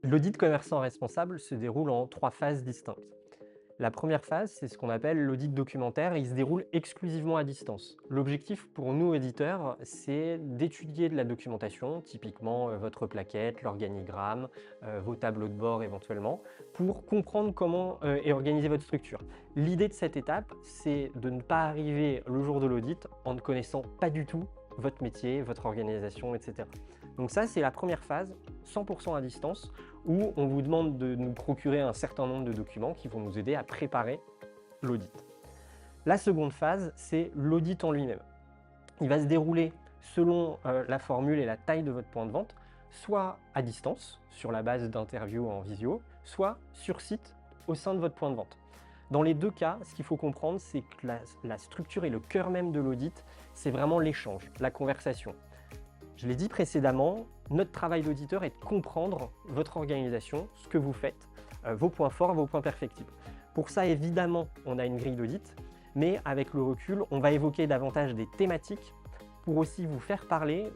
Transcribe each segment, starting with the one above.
L'audit commerçant responsable se déroule en 3 phases distinctes. La première phase, c'est ce qu'on appelle l'audit documentaire et il se déroule exclusivement à distance. L'objectif pour nous auditeurs, c'est d'étudier de la documentation, typiquement votre plaquette, l'organigramme, vos tableaux de bord éventuellement, pour comprendre comment est organisée votre structure. L'idée de cette étape, c'est de ne pas arriver le jour de l'audit en ne connaissant pas du tout votre métier, votre organisation, etc. Donc ça, c'est la première phase, 100% à distance, où on vous demande de nous procurer un certain nombre de documents qui vont nous aider à préparer l'audit. La seconde phase, c'est l'audit en lui-même. Il va se dérouler selon la formule et la taille de votre point de vente, soit à distance, sur la base d'interviews en visio, soit sur site au sein de votre point de vente. Dans les deux cas, ce qu'il faut comprendre, c'est que la structure et le cœur même de l'audit, c'est vraiment l'échange, la conversation. Je l'ai dit précédemment, notre travail d'auditeur est de comprendre votre organisation, ce que vous faites, vos points forts, vos points perfectibles. Pour ça, évidemment, on a une grille d'audit, mais avec le recul, on va évoquer davantage des thématiques pour aussi vous faire parler,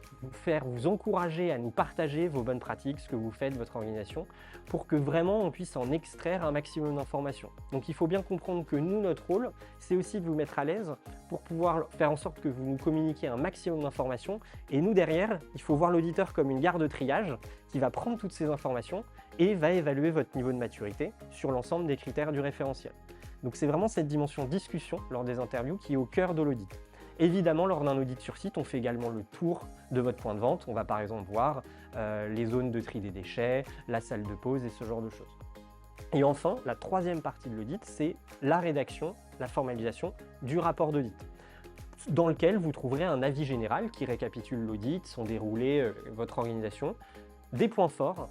vous encourager à nous partager vos bonnes pratiques, ce que vous faites, votre organisation, pour que vraiment on puisse en extraire un maximum d'informations. Donc il faut bien comprendre que nous, notre rôle, c'est aussi de vous mettre à l'aise pour pouvoir faire en sorte que vous nous communiquiez un maximum d'informations. Et nous, derrière, il faut voir l'auditeur comme une gare de triage qui va prendre toutes ces informations et va évaluer votre niveau de maturité sur l'ensemble des critères du référentiel. Donc c'est vraiment cette dimension discussion lors des interviews qui est au cœur de l'audit. Évidemment, lors d'un audit sur site, on fait également le tour de votre point de vente. On va par exemple voir les zones de tri des déchets, la salle de pause et ce genre de choses. Et enfin, la troisième partie de l'audit, c'est la rédaction, la formalisation du rapport d'audit, dans lequel vous trouverez un avis général qui récapitule l'audit, son déroulé, votre organisation, des points forts.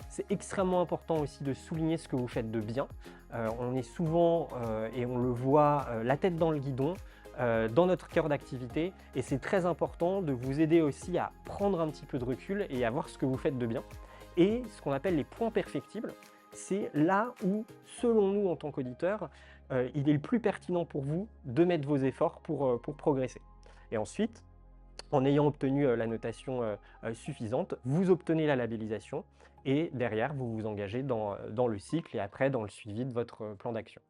C'est extrêmement important aussi de souligner ce que vous faites de bien. On est souvent, et on le voit, la tête dans le guidon, dans notre cœur d'activité, et c'est très important de vous aider aussi à prendre un petit peu de recul et à voir ce que vous faites de bien. Et ce qu'on appelle les points perfectibles, c'est là où, selon nous en tant qu'auditeurs, il est le plus pertinent pour vous de mettre vos efforts pour progresser. Et ensuite, en ayant obtenu la notation suffisante, vous obtenez la labellisation et derrière, vous vous engagez dans le cycle et après dans le suivi de votre plan d'action.